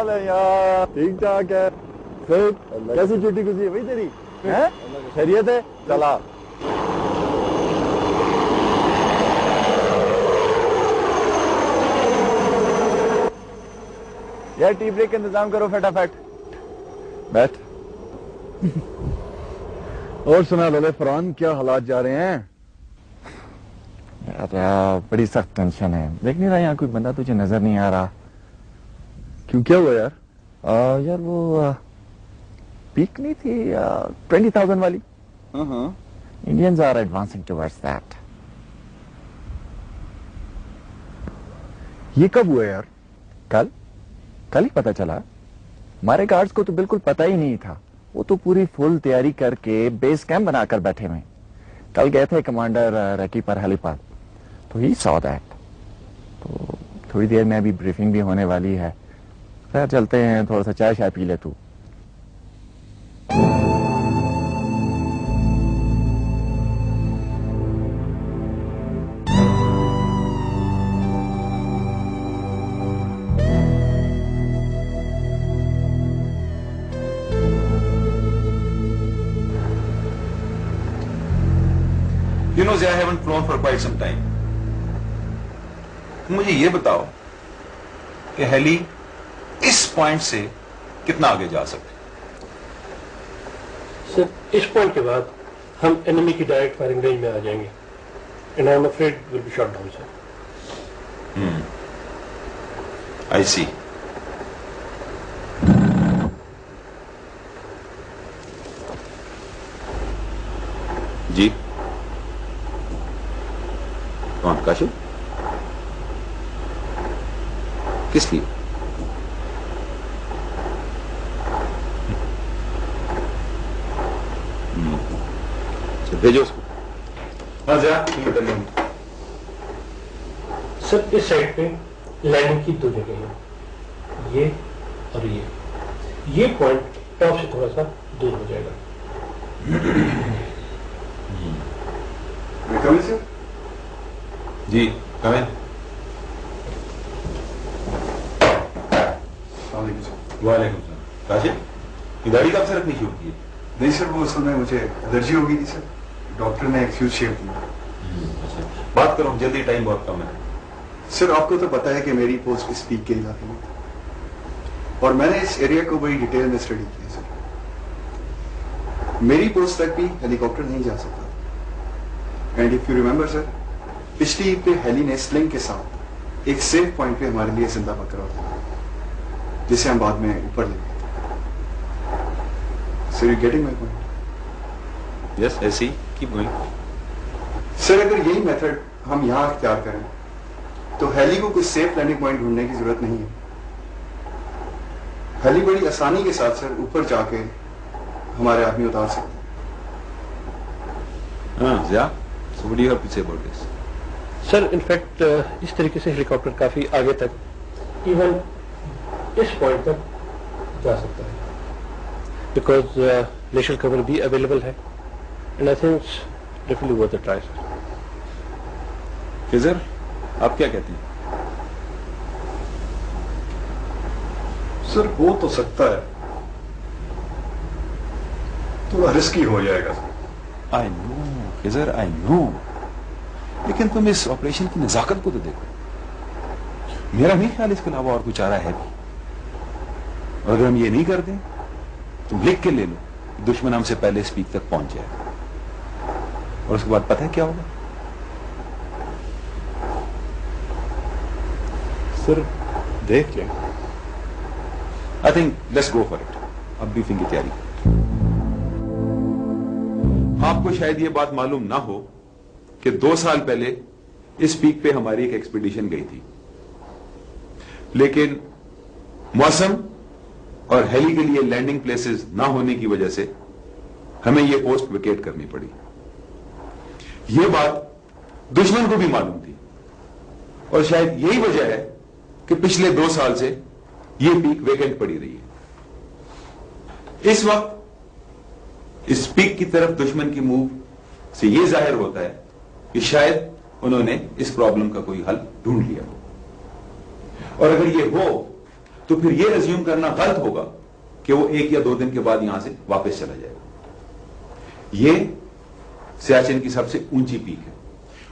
حال ہے یار؟ ٹھیک ٹھاک ہے. پھر کیسی چھٹی گزری ہے بھائی تیری؟ خیریت ہے؟ چلا یار ٹی بریک کا انتظام کرو فٹافٹ. بیٹھ. اور سنا لولے فرحان، کیا حالات جا رہے ہیں؟ یار بڑی سخت ٹینشن ہے. دیکھ نہیں رہا یہاں کوئی بندہ تجھے نظر نہیں آ رہا. کیوں کیا ہوا یار؟ یار وہ پیک نہیں تھی 20,000 والی؟ Indians are advancing towards that. یہ کب ہوا یار؟ کل ہی پتا چلا. ہمارے گارڈز کو تو بالکل پتا ہی نہیں تھا. وہ تو پوری فل تیاری کر کے بیس کیمپ بنا کر بیٹھے ہوئے. کل گئے تھے کمانڈر ریکی پر ہیلی پیڈ تو ہی سو دیٹ. تو تھوڑی دیر میں ابھی بریفنگ بھی ہونے والی ہے. خیر چلتے ہیں، تھوڑا سا چائے شائے پی لے تو. You know, I haven't flown for quite some time. مجھے یہ بتاؤ کہ ہیلی اس پوائنٹ سے کتنا آگے جا سکتے؟ سر اس پوائنٹ کے بعد ہم انیمی کی ڈائریکٹ فائرنگ رینج میں آ جائیں گے. And I am afraid will be shot down sir. I see. جی کون؟ کاشف؟ کس لیے؟ بھیجو اس کو. ہاں جا. سر اس سائڈ پہ لینڈنگ کی 2 جگہ ہیں، یہ اور یہ پوائنٹ ٹاپ سے تھوڑا سا دور ہو جائے گا. جی کمیں. وعلیکم السلام. کاشف یہ داڑھی کب سے رکھنی شروع کی؟ نہیں سر، وہ اصل میں مجھے الرجی ہو گئی تھی سر. ڈاکٹر نے ایکسکیوز شیپ دیا. بات کرو جلدی، ٹائم بہت کم ہے. سر آپ کو تو پتا ہے کہ میری پوسٹ اس پیک کے علاقے میں تھی اور میں نے اس ایریا کو بڑی ڈیٹیل میں اسٹڈی کیا. سر میری پوسٹ تک بھی ہیلی کاپٹر نہیں جا سکتا. اینڈ اف یو ریمبر سر، پچھلی عید پہ ہیلی نے سلنگ کے ساتھ ایک سیف پوائنٹ پہ ہمارے لیے زندہ پکڑا تھا جسے ہم بعد میں اوپر لے گئے تھے. Sir you getting my point? Yes ایسی کیپ گوئنگ. سر اگر یہی میتھڈ ہم یہاں اختیار کریں تو ہیلی کو کوئی سیف لینڈنگ پوائنٹ ڈھونڈنے کی ضرورت نہیں ہے. ہیلی بڑی آسانی کے ساتھ سر اوپر جا کے ہمارے آدمی اتار سکتے ہیں. ہاں زیا so what do you have to say about this? Sir in fact اس طریقے سے ہیلی کاپٹر کافی آگے تک ایون اس پوائنٹ تک جا سکتا ہے بیکاز گلیشیئر کور بھی اویلیبل ہے. And I think definitely worth a try. Sir Khizar آپ کیا کہتے ہیں؟ سر ہو تو سکتا ہے، تھوڑا رسکی ہو جائے گا. آئی نو خضر آئی نو، لیکن تم اس آپریشن کی نزاکت کو تو دیکھو. میرا نہیں خیال اس کے علاوہ اور کوئی چارہ ہے بھی. اور اگر ہم یہ نہیں کرتے تم لکھ کے لے لو دشمن ہم سے پہلے اس پیک تک پہنچ جائے اور اس کے بعد پتہ ہے کیا ہوگا؟ سر دیکھ لیں. I think let's go for it. اب بریفنگ کی تیاری. آپ کو شاید یہ بات معلوم نہ ہو کہ 2 سال پہلے اس پیک پہ ہماری ایک ایکسپیڈیشن گئی تھی، لیکن موسم اور ہیلی کے لیے لینڈنگ پلیسز نہ ہونے کی وجہ سے ہمیں یہ پوسٹ ویکیٹ کرنی پڑی. یہ بات دشمن کو بھی معلوم تھی اور شاید یہی وجہ ہے کہ پچھلے 2 سال سے یہ پیک ویکنٹ پڑی رہی ہے. اس وقت اس پیک کی طرف دشمن کی موو سے یہ ظاہر ہوتا ہے کہ شاید انہوں نے اس پرابلم کا کوئی حل ڈھونڈ لیا ہو، اور اگر یہ ہو تو پھر یہ ریزیوم کرنا غلط ہوگا کہ وہ 1 یا 2 دن کے بعد یہاں سے واپس چلا جائے گا. یہ سیاچن کی سب سے اونچی پیک ہے,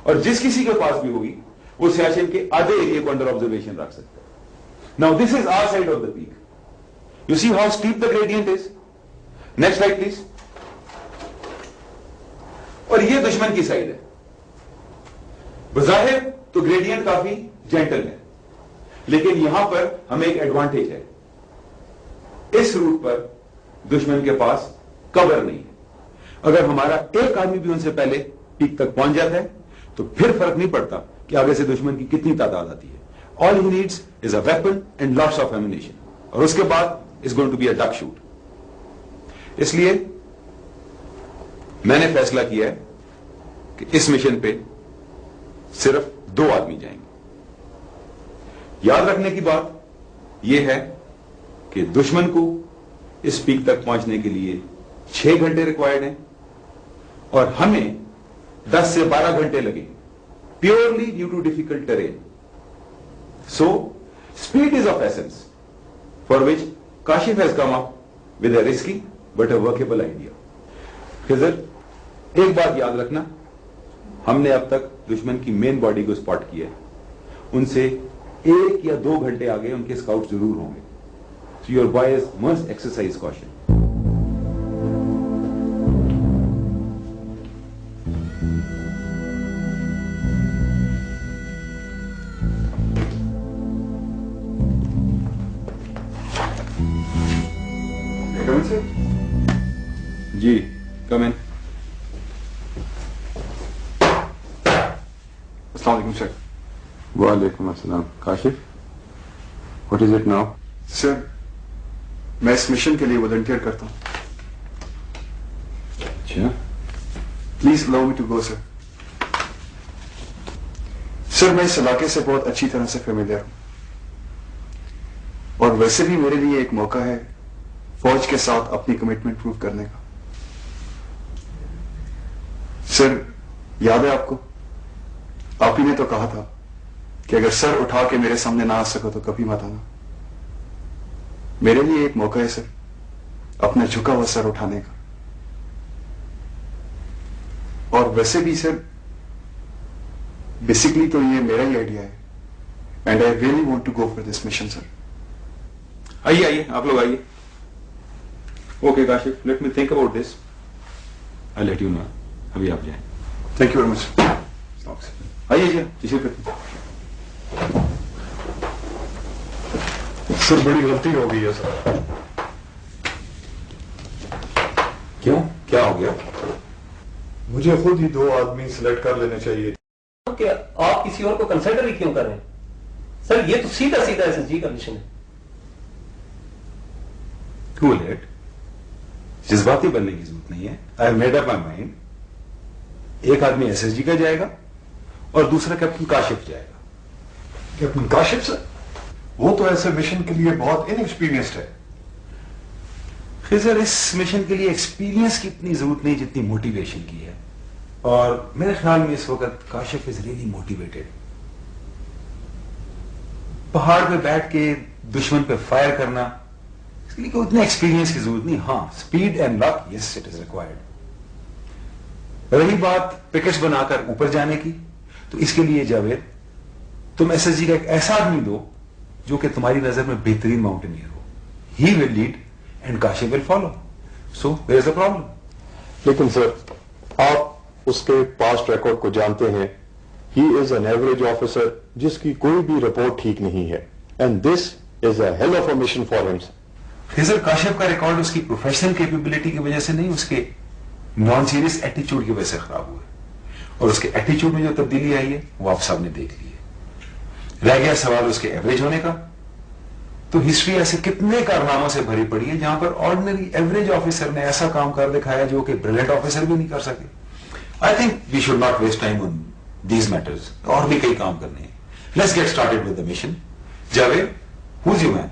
اور جس کسی کے پاس بھی ہوگی وہ سیاچن کے آدھے ایریا کو انڈر آبزرویشن رکھ سکتا ہے. Now this is our side of the peak. You see how steep the gradient is. Next slide please. اور یہ دشمن کی سائڈ ہے. بظاہر تو گریڈینٹ کافی جینٹل ہے, لیکن یہاں پر ہمیں ایک ایڈوانٹیج ہے. اس روٹ پر دشمن کے پاس کور نہیں ہے. اگر ہمارا ایک آدمی بھی ان سے پہلے پیک تک پہنچ جاتا ہے تو پھر فرق نہیں پڑتا کہ آگے سے دشمن کی کتنی تعداد آتی ہے. All he needs is a weapon and lots of ammunition, اور اس کے بعد is going to be a duck shoot. اس لیے میں نے فیصلہ کیا ہے کہ اس مشن پہ صرف 2 آدمی جائیں گے. یاد رکھنے کی بات یہ ہے کہ دشمن کو اس پیک تک پہنچنے کے لیے 6 گھنٹے ریکوائرڈ ہیں, اور ہمیں 10 سے 12 گھنٹے لگے purely due to difficult terrain. So speed is of essence, for which Kashif has come up with a risky but a workable idea. Khizar, ایک بات یاد رکھنا, ہم نے اب تک دشمن کی مین باڈی کو اسپاٹ کیا ہے. ان سے 1 یا 2 گھنٹے آگے ان کے اسکاؤٹ ضرور ہوں گے. So your boys must exercise caution. جی کم ان. السلام علیکم سر. وعلیکم السلام. Kashif, what is it now? سر, میں اس مشن کے لیے والنٹیئر کرتا ہوں. اچھا, please allow me to go سر. سر, میں اس علاقے سے بہت اچھی طرح سے فیملیئر ہوں, اور ویسے بھی میرے لیے ایک موقع ہے فوج کے ساتھ اپنی کمٹمنٹ پروو کرنے کا. سر, یاد ہے آپ کو, آپ ہی نے تو کہا تھا کہ اگر سر اٹھا کے میرے سامنے نہ آ سکو تو کبھی مت آنا. میرے لیے ایک موقع ہے سر اپنا جھکا ہوا سر اٹھانے کا. اور ویسے بھی سر بیسکلی تو یہ میرا ہی آئیڈیا ہے, and I really want to go for this mission. Sir آئیے آئیے, آپ لوگ آئیے. Okay Kashif, let me think about this, I let you know. ابھی آپ جائیں. Thank you very much. آئیے جی, تشریف رکھیں. سر بڑی غلطی ہو گئی ہے سر. کیوں, کیا ہو گیا؟ مجھے خود ہی 2 آدمی سلیکٹ کر لینے چاہیے. کہ آپ کسی اور کو کنسیڈر ہی کیوں کر رہے ہیں سر؟ یہ تو سیدھا سیدھا ایس ایس جی کا مشن ہے. ٹو لیٹ, جذباتی بننے کی ضرورت نہیں ہے. I have made up my mind. ایک آدمی ایس ایس جی کا جائے گا اور دوسرا کیپٹن کاشف جائے گا. کیپٹن کاشف سر, وہ تو ایسے مشن کے لیے بہت ان ایکسپیرینسڈ ہے. خضر, اس مشن کے لیے ایکسپیرینس کی اتنی ضرورت نہیں جتنی موٹیویشن کی ہے, اور میرے خیال میں اس وقت کاشف از ریئلی موٹیویٹڈ. پہاڑ پہ بیٹھ کے دشمن پہ فائر کرنا, اس کے لیے کوئی اتنا ایکسپیرینس کی ضرورت نہیں. ہاں, speed and luck, yes it is required. رہی بات پکٹس بنا کر اوپر جانے کی, تو اس کے لیے جاوید تم ایس ایس جی کا ایک ایسا آدمی دو جو کہ تمہاری نظر میں بہترین ماؤنٹینئر ہو. He will lead and Kashif will follow. So where is a problem. لیکن سر, آپ اس کے پاسٹ ریکارڈ کو جانتے ہیں. ہی از این ایوریج آفیسر جس کی کوئی بھی رپورٹ ٹھیک نہیں ہے, and this is a heel of a mission for ہم. خضر, کاشف کا ریکارڈ اس کی پروفیشنل کیپیبلٹی کی وجہ سے نہیں, اس کے نان سیریس ایٹیچیوڈ کی وجہ سے خراب ہوئے, اور اس کے ایٹیچیوڈ میں جو تبدیلی آئی ہے وہ آپ سب نے دیکھ لی ہے. رہ گیا سوال اس کے ایوریج ہونے کا, تو ہسٹری ایسے کتنے کارناموں سے بھری پڑی ہے جہاں پر آرڈنری ایوریج آفیسر نے ایسا کام کر دکھایا جو کہ بریلینٹ آفیسر بھی نہیں کر سکے. I think we should not waste time on these matters, اور بھی کئی کام کرنے ہیں. Let's get started with the mission. Javed, who is your main?